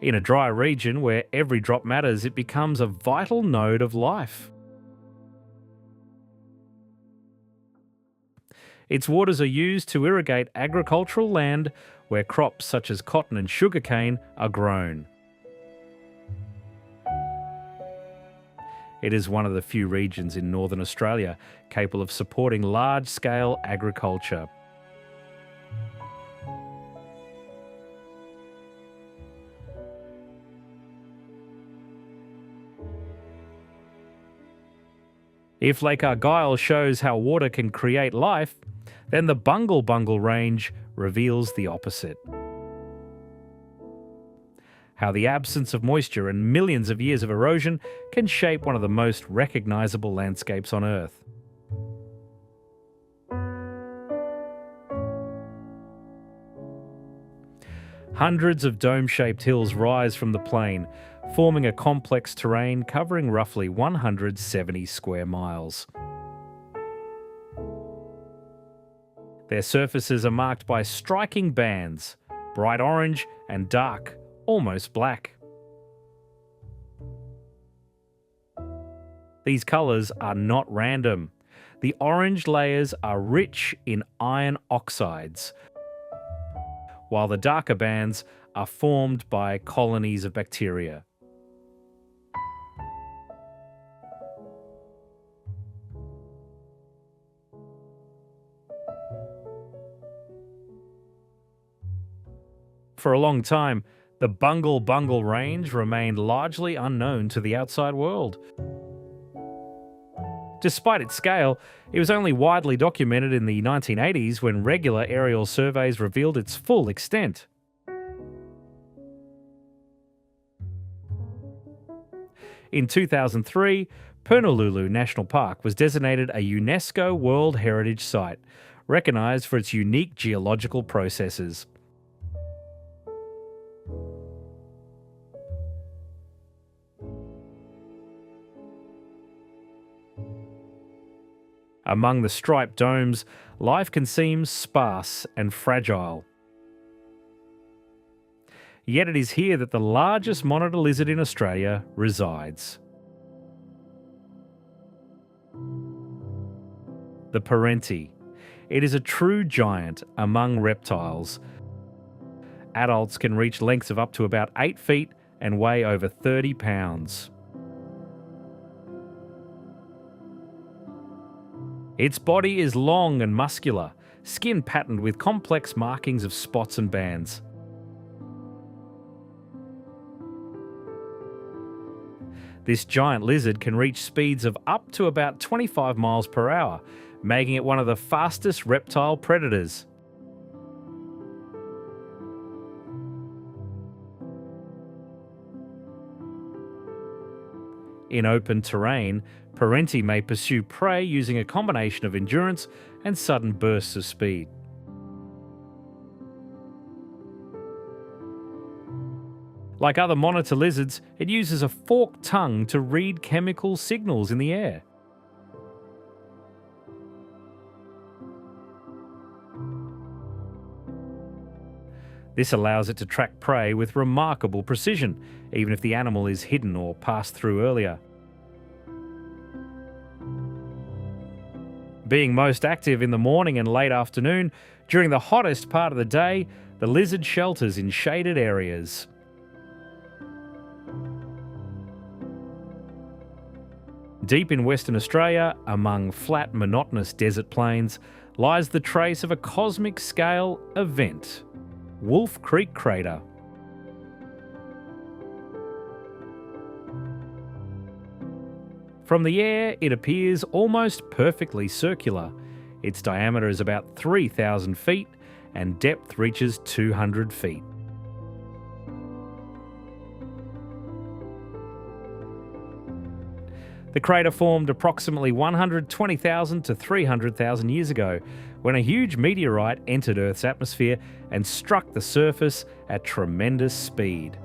[SPEAKER 1] In a dry region where every drop matters, it becomes a vital node of life. Its waters are used to irrigate agricultural land where crops such as cotton and sugarcane are grown. It is one of the few regions in northern Australia capable of supporting large-scale agriculture. If Lake Argyle shows how water can create life, then the Bungle Range reveals the opposite. How the absence of moisture and millions of years of erosion can shape one of the most recognisable landscapes on Earth. Hundreds of dome-shaped hills rise from the plain, forming a complex terrain covering roughly 170 square miles. Their surfaces are marked by striking bands, bright orange and dark, almost black. These colours are not random. The orange layers are rich in iron oxides, while the darker bands are formed by colonies of bacteria. For a long time, the Bungle Range remained largely unknown to the outside world. Despite its scale, it was only widely documented in the 1980s when regular aerial surveys revealed its full extent. In 2003, Punalulu National Park was designated a UNESCO World Heritage Site, recognised for its unique geological processes. Among the striped domes, life can seem sparse and fragile. Yet it is here that the largest monitor lizard in Australia resides. The Parenti. It is a true giant among reptiles. Adults can reach lengths of up to about 8 feet and weigh over 30 pounds. Its body is long and muscular, skin patterned with complex markings of spots and bands. This giant lizard can reach speeds of up to about 25 miles per hour, making it one of the fastest reptile predators. In open terrain, Parenti may pursue prey using a combination of endurance and sudden bursts of speed. Like other monitor lizards, it uses a forked tongue to read chemical signals in the air. This allows it to track prey with remarkable precision, even if the animal is hidden or passed through earlier. Being most active in the morning and late afternoon, during the hottest part of the day, the lizard shelters in shaded areas. Deep in Western Australia, among flat, monotonous desert plains, lies the trace of a cosmic-scale event, Wolf Creek Crater. From the air, it appears almost perfectly circular. Its diameter is about 3,000 feet and depth reaches 200 feet. The crater formed approximately 120,000 to 300,000 years ago, when a huge meteorite entered Earth's atmosphere and struck the surface at tremendous speed.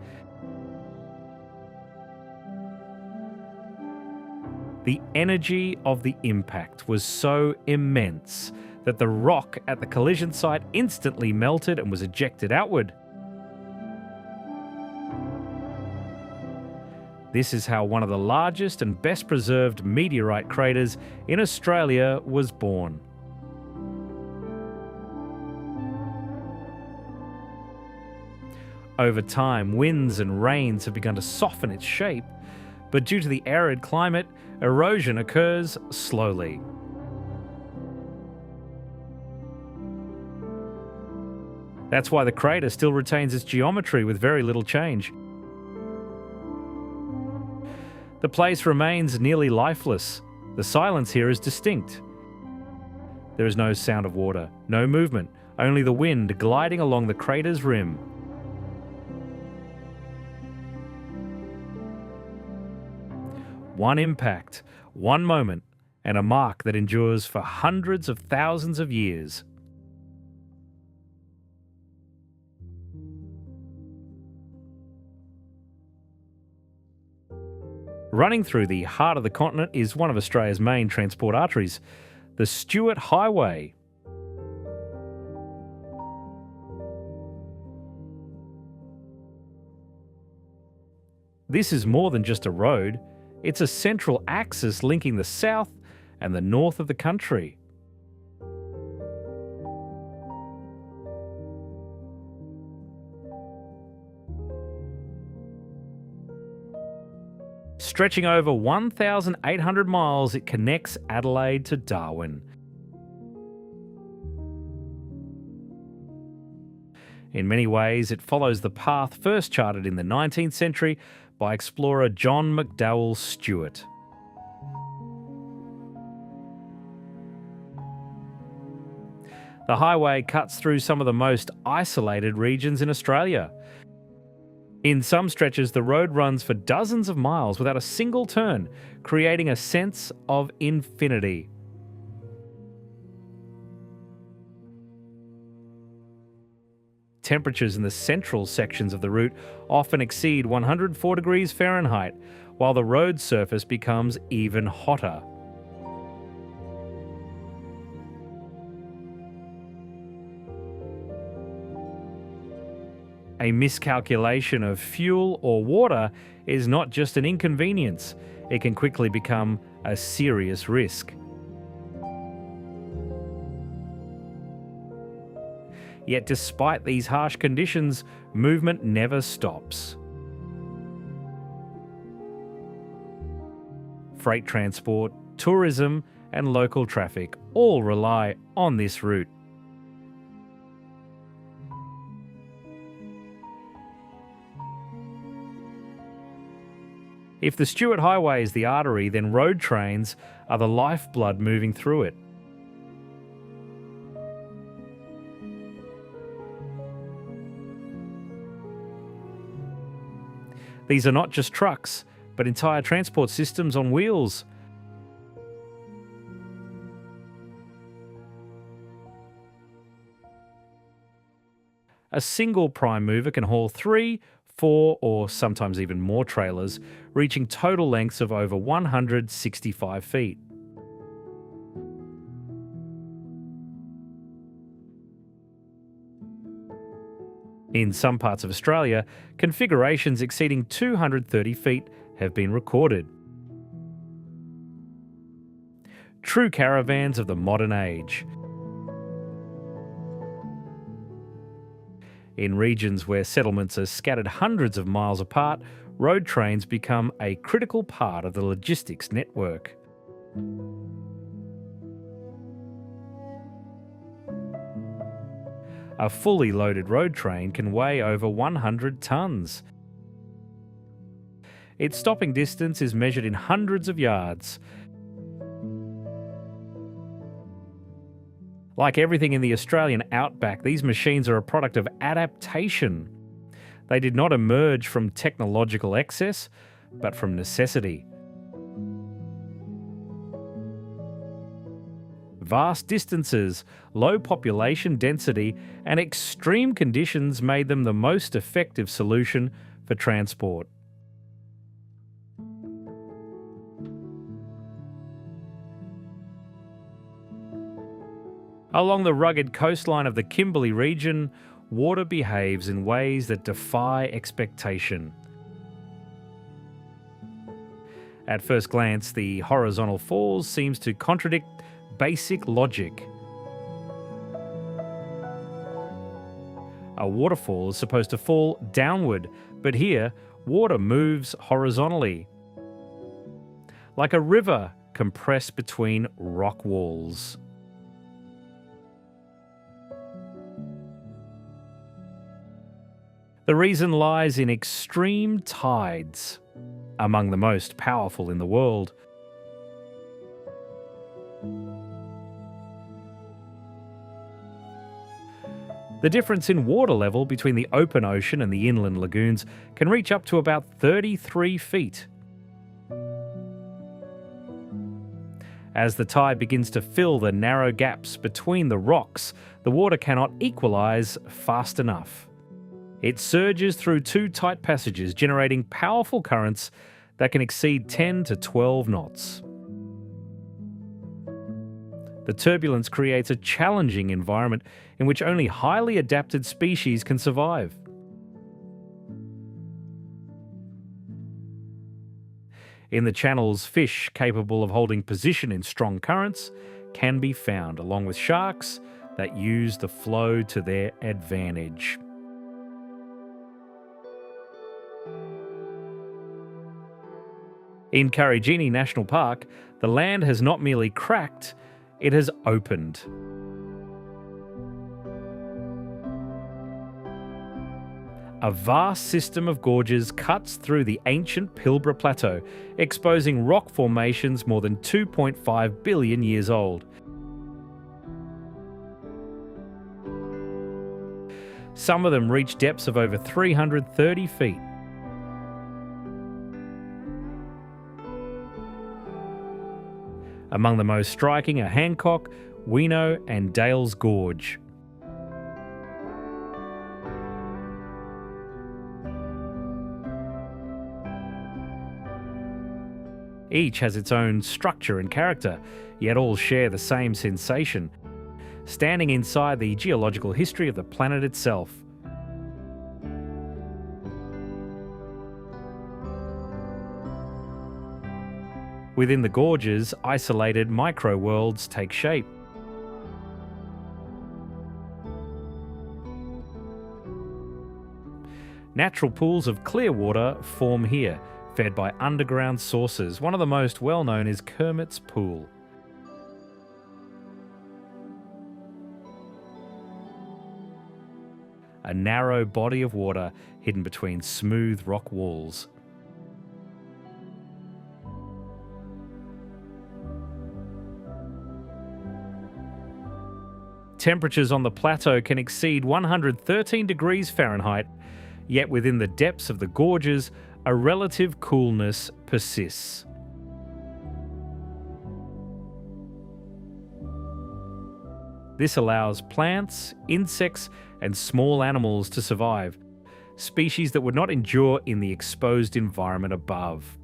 [SPEAKER 1] The energy of the impact was so immense that the rock at the collision site instantly melted and was ejected outward. This is how one of the largest and best preserved meteorite craters in Australia was born. Over time, winds and rains have begun to soften its shape, but due to the arid climate, erosion occurs slowly. That's why the crater still retains its geometry with very little change. The place remains nearly lifeless. The silence here is distinct. There is no sound of water, no movement, only the wind gliding along the crater's rim. One impact, one moment, and a mark that endures for hundreds of thousands of years. Running through the heart of the continent is one of Australia's main transport arteries, the Stuart Highway. This is more than just a road. It's a central axis linking the south and the north of the country. Stretching over 1,800 miles, it connects Adelaide to Darwin. In many ways, it follows the path first charted in the 19th century by explorer John McDowell Stuart. The highway cuts through some of the most isolated regions in Australia. In some stretches, the road runs for dozens of miles without a single turn, creating a sense of infinity. Temperatures in the central sections of the route often exceed 104 degrees Fahrenheit, while the road surface becomes even hotter. A miscalculation of fuel or water is not just an inconvenience, it can quickly become a serious risk. Yet despite these harsh conditions, movement never stops. Freight transport, tourism, and local traffic all rely on this route. If the Stuart Highway is the artery, then road trains are the lifeblood moving through it. These are not just trucks, but entire transport systems on wheels. A single prime mover can haul 3, 4, or sometimes even more trailers, reaching total lengths of over 165 feet. In some parts of Australia, configurations exceeding 230 feet have been recorded. True caravans of the modern age. In regions where settlements are scattered hundreds of miles apart, road trains become a critical part of the logistics network. A fully loaded road train can weigh over 100 tonnes. Its stopping distance is measured in hundreds of yards. Like everything in the Australian outback, these machines are a product of adaptation. They did not emerge from technological excess, but from necessity. Vast distances, low population density, and extreme conditions made them the most effective solution for transport. Along the rugged coastline of the Kimberley region, water behaves in ways that defy expectation. At first glance, the horizontal falls seems to contradict basic logic. A waterfall is supposed to fall downward, but here, water moves horizontally, like a river compressed between rock walls. The reason lies in extreme tides, among the most powerful in the world. The difference in water level between the open ocean and the inland lagoons can reach up to about 33 feet. As the tide begins to fill the narrow gaps between the rocks, the water cannot equalize fast enough. It surges through two tight passages, generating powerful currents that can exceed 10 to 12 knots. The turbulence creates a challenging environment in which only highly adapted species can survive. In the channels, fish capable of holding position in strong currents can be found, along with sharks that use the flow to their advantage. In Karagini National Park, the land has not merely cracked, it has opened. A vast system of gorges cuts through the ancient Pilbara Plateau, exposing rock formations more than 2.5 billion years old. Some of them reach depths of over 330 feet. Among the most striking are Hancock, Wino and Dales Gorge. Each has its own structure and character, yet all share the same sensation, standing inside the geological history of the planet itself. Within the gorges, isolated micro-worlds take shape. Natural pools of clear water form here, fed by underground sources. One of the most well-known is Kermit's Pool. A narrow body of water hidden between smooth rock walls. Temperatures on the plateau can exceed 113 degrees Fahrenheit, yet within the depths of the gorges, a relative coolness persists. This allows plants, insects, and small animals to survive, species that would not endure in the exposed environment above.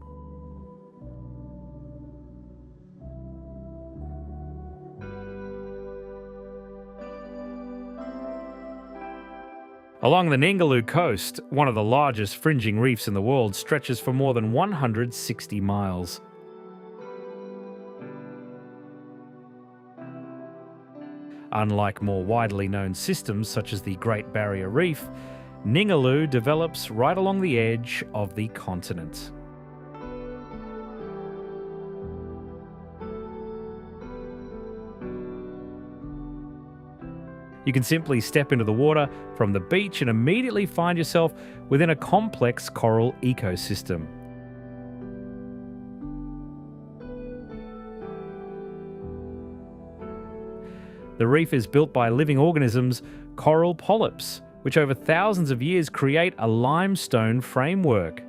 [SPEAKER 1] Along the Ningaloo coast, one of the largest fringing reefs in the world stretches for more than 160 miles. Unlike more widely known systems such as the Great Barrier Reef, Ningaloo develops right along the edge of the continent. You can simply step into the water from the beach and immediately find yourself within a complex coral ecosystem. The reef is built by living organisms, coral polyps, which over thousands of years create a limestone framework.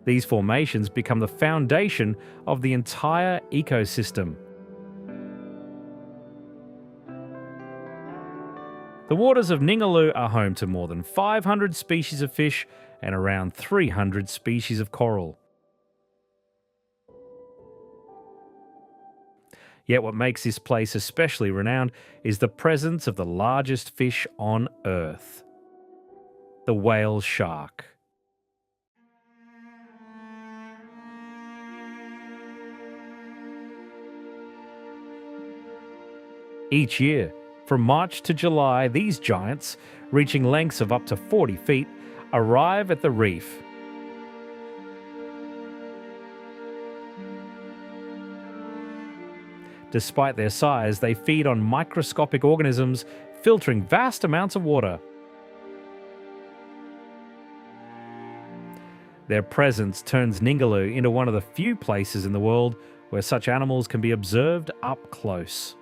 [SPEAKER 1] These formations become the foundation of the entire ecosystem. The waters of Ningaloo are home to more than 500 species of fish and around 300 species of coral. Yet what makes this place especially renowned is the presence of the largest fish on Earth, the whale shark. Each year, from March to July, these giants, reaching lengths of up to 40 feet, arrive at the reef. Despite their size, they feed on microscopic organisms, filtering vast amounts of water. Their presence turns Ningaloo into one of the few places in the world where such animals can be observed up close.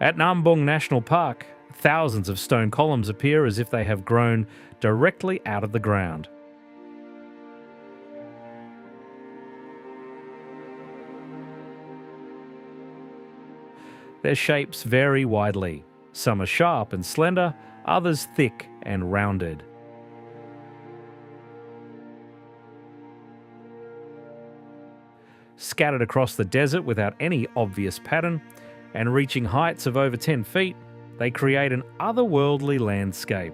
[SPEAKER 1] At Nambung National Park, thousands of stone columns appear as if they have grown directly out of the ground. Their shapes vary widely. Some are sharp and slender, others thick and rounded. Scattered across the desert without any obvious pattern, and reaching heights of over 10 feet, they create an otherworldly landscape.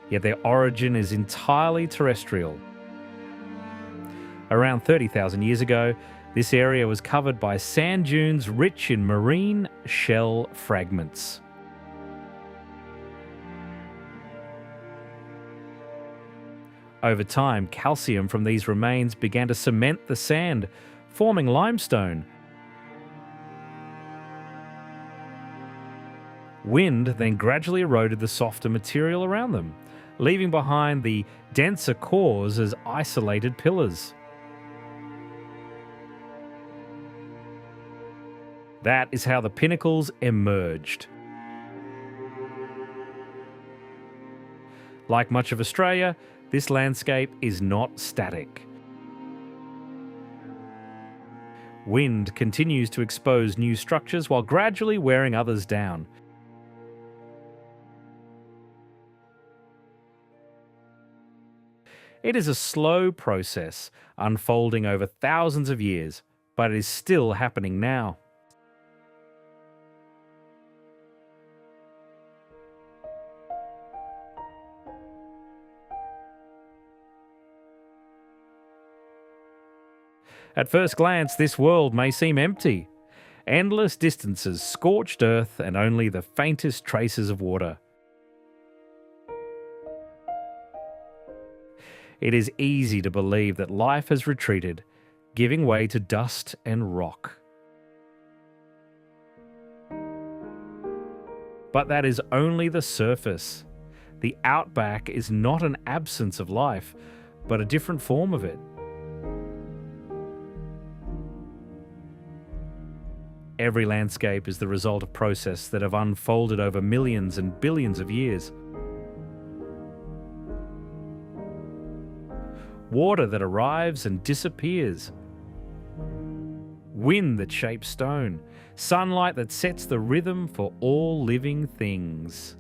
[SPEAKER 1] Yet their origin is entirely terrestrial. Around 30,000 years ago, this area was covered by sand dunes rich in marine shell fragments. Over time, calcium from these remains began to cement the sand, forming limestone. Wind then gradually eroded the softer material around them, leaving behind the denser cores as isolated pillars. That is how the Pinnacles emerged. Like much of Australia, this landscape is not static. Wind continues to expose new structures while gradually wearing others down. It is a slow process, unfolding over thousands of years, but it is still happening now. At first glance, this world may seem empty. Endless distances, scorched earth, and only the faintest traces of water. It is easy to believe that life has retreated, giving way to dust and rock. But that is only the surface. The Outback is not an absence of life, but a different form of it. Every landscape is the result of processes that have unfolded over millions and billions of years. Water that arrives and disappears. Wind that shapes stone. Sunlight that sets the rhythm for all living things.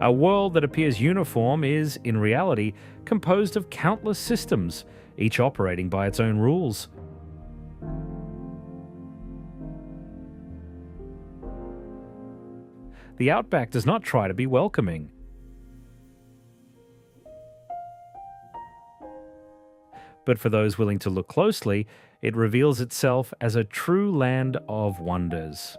[SPEAKER 1] A world that appears uniform is, in reality, composed of countless systems, each operating by its own rules. The Outback does not try to be welcoming. But for those willing to look closely, it reveals itself as a true land of wonders.